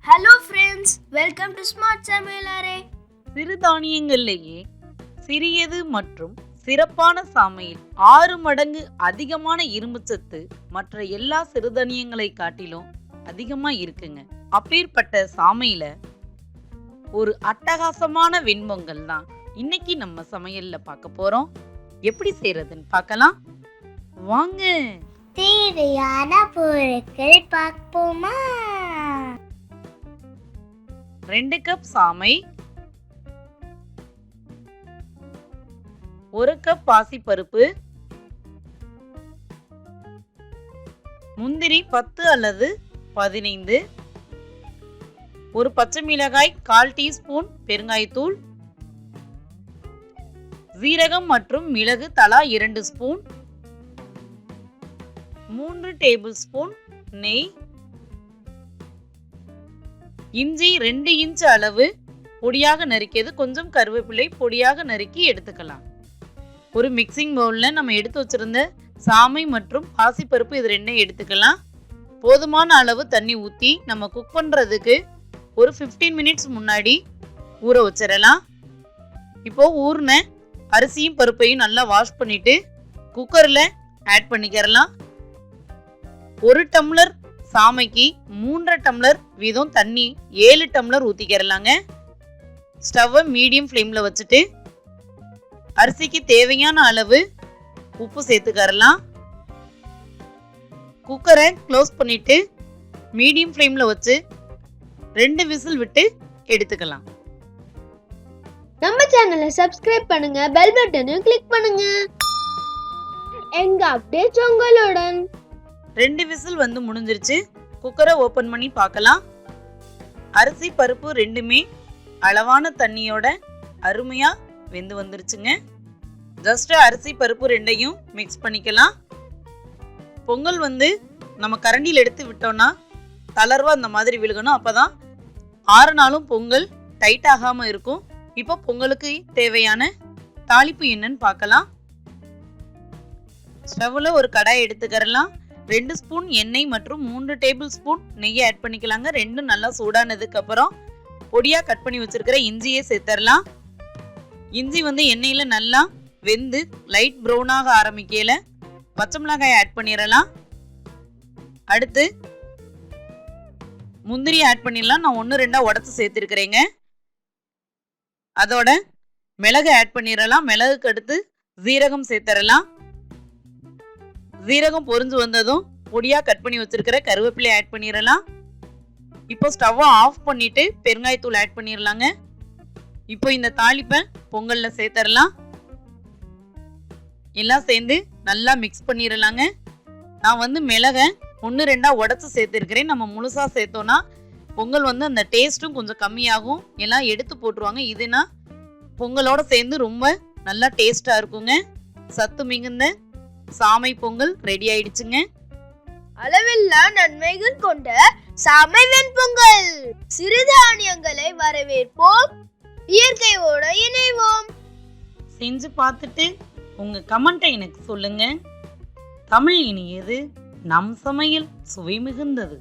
Hello friends, welcome to smart சமையலறை. சிறுதானியங்களிலேயே சிறியது மற்றும் சிறப்பான சாமையில் 6 மடங்கு அதிகமான இரும்புச்சத்து மற்ற எல்லா சிறுதானியங்களை காட்டிலும் அதிகமா இருக்குங்க. அப்பேற்பட்ட சாமையில ஒரு அட்டகாசமான வெண்பொங்கல் தான் இன்னைக்கு நம்ம சமையல்ல பார்க்க போறோம். எப்படி செய்யறதுன்னு பார்க்கலாம் வாங்க. தேவையான பொருட்கள் பார்ப்போமா? 2 கப் சாமை, 1 கப் பாசிப்பருப்பு, முந்திரி 10 அல்லது 15, ஒரு பச்சை மிளகாய் 1/4 டீஸ்பூன் பெருங்காயத்தூள், சீரகம் மற்றும் மிளகு தலா 2 ஸ்பூன், 3 டேபிள் ஸ்பூன் நெய், இஞ்சி 2 இன்ச் அளவு பொடியாக நறுக்கியது, கொஞ்சம் கருவேப்பிலை பொடியாக நறுக்கி எடுத்துக்கலாம். ஒரு மிக்சிங் பவுல்ல நம்ம எடுத்து வச்சிருந்த சாமை மற்றும் பாசிப்பருப்பு இது ரெண்டையும் எடுத்துக்கலாம். போதுமான அளவு தண்ணி ஊற்றி நம்ம குக் பண்ணுறதுக்கு ஒரு 15 மினிட்ஸ் முன்னாடி ஊற வச்சிடலாம். இப்போ ஊறின அரிசியும் பருப்பையும் நல்லா வாஷ் பண்ணிட்டு குக்கரில் ஆட் பண்ணிக்கிறலாம். 1 டம்ளர் சாமைக்கு 3 டம்ளர் வீதம் தண்ணி 7 டம்ளர் ஊற்றிக்கிறலாங்க. ஸ்டவ்வை மீடியம் ஃப்ளேமில் வச்சுட்டு அரிசிக்கு தேவையான அளவு உப்பு சேர்த்துக்கறலாம். குக்கரை க்ளோஸ் பண்ணிட்டு மீடியம் ஃப்ளேமில் வச்சு 2 விசில் விட்டு எடுத்துக்கலாம். நம்ம சேனலை சப்ஸ்கிரைப் பண்ணுங்க, பெல் பட்டனையும் கிளிக் பண்ணுங்க. எங்க அப்டேட்ஸ் உங்களுடன். 2 விசில் வந்து முடிஞ்சிருச்சு. குக்கரை ஓப்பன் பண்ணி பார்க்கலாம். அரிசி பருப்பு ரெண்டுமே அளவான தண்ணியோட அருமையா வெந்து வந்துருச்சுங்க. ஜஸ்ட் அரிசி பருப்பு ரெண்டையும் மிக்ஸ் பண்ணிக்கலாம். பொங்கல் வந்து நம்ம கரண்டியில் எடுத்து விட்டோம்னா தளர்வா அந்த மாதிரி விழுகணும். அப்பதான் 6 நாளும் பொங்கல் டைட் ஆகாம இருக்கும். இப்போ பொங்கலுக்கு தேவையான தாளிப்பு என்னன்னு பார்க்கலாம். ஸ்டவ்ல ஒரு கடாய் எடுத்துக்கிறலாம். 2 ஸ்பூன் எண்ணெய் மற்றும் 3 டேபிள் ஸ்பூன் நெய்யை ஆட் பண்ணிக்கலாங்க. ரெண்டும் நல்லா சூடானதுக்கு அப்புறம் பொடியா கட் பண்ணி வச்சிருக்கிற இஞ்சியை சேர்த்துடலாம். இஞ்சி வந்து எண்ணெயில நல்லா வெந்து லைட் ப்ரௌனாக ஆரம்பிக்கல பச்சை மிளகாய் ஆட் பண்ணிடலாம். அடுத்து முந்திரி ஆட் பண்ணிடலாம். நான் 1-2 உடச்சு சேர்த்துருக்கிறேங்க. அதோட மிளகு ஆட் பண்ணிடலாம். மிளகுக்கு அடுத்து சீரகம் சேர்த்துடலாம். சீரகம் பொரிஞ்சு வந்ததும் பொடியா கட் பண்ணி வச்சிருக்கிற கருவேப்பிலை ஆட் பண்ணிடலாம். இப்போ ஸ்டவ்வை ஆஃப் பண்ணிட்டு பெருங்காயத்தூள் ஆட் பண்ணிடலாங்க. இப்போ இந்த தாளிப்பை பொங்கல்ல சேர்த்துடலாம். எல்லாம் சேர்ந்து நல்லா மிக்ஸ் பண்ணிடலாங்க. நான் வந்து மிளகை 1-2 உடச்சு சேர்த்துருக்கிறேன். நம்ம முழுசா சேர்த்தோம்னா பொங்கல் வந்து அந்த டேஸ்ட்டும் கொஞ்சம் கம்மியாகும். எல்லாம் எடுத்து போட்டுருவாங்க. இதுனா பொங்கலோட சேர்ந்து ரொம்ப நல்லா டேஸ்டா இருக்குங்க. சத்து மிகுந்த சாமை பொங்கல் ரெடி ஆயிடுச்சுங்க. அளவில்லா நன்மைகள் கொண்ட சாமை வெண்பொங்கல். சிறுதானியங்களை வரவேற்போம், இயற்கையோட இணைவோம். செஞ்சு பார்த்துட்டு உங்க கமெண்ட்டை எனக்கு சொல்லுங்க. தமிழ் இனியது, நம் சமையல் சுவை மிகுந்தது.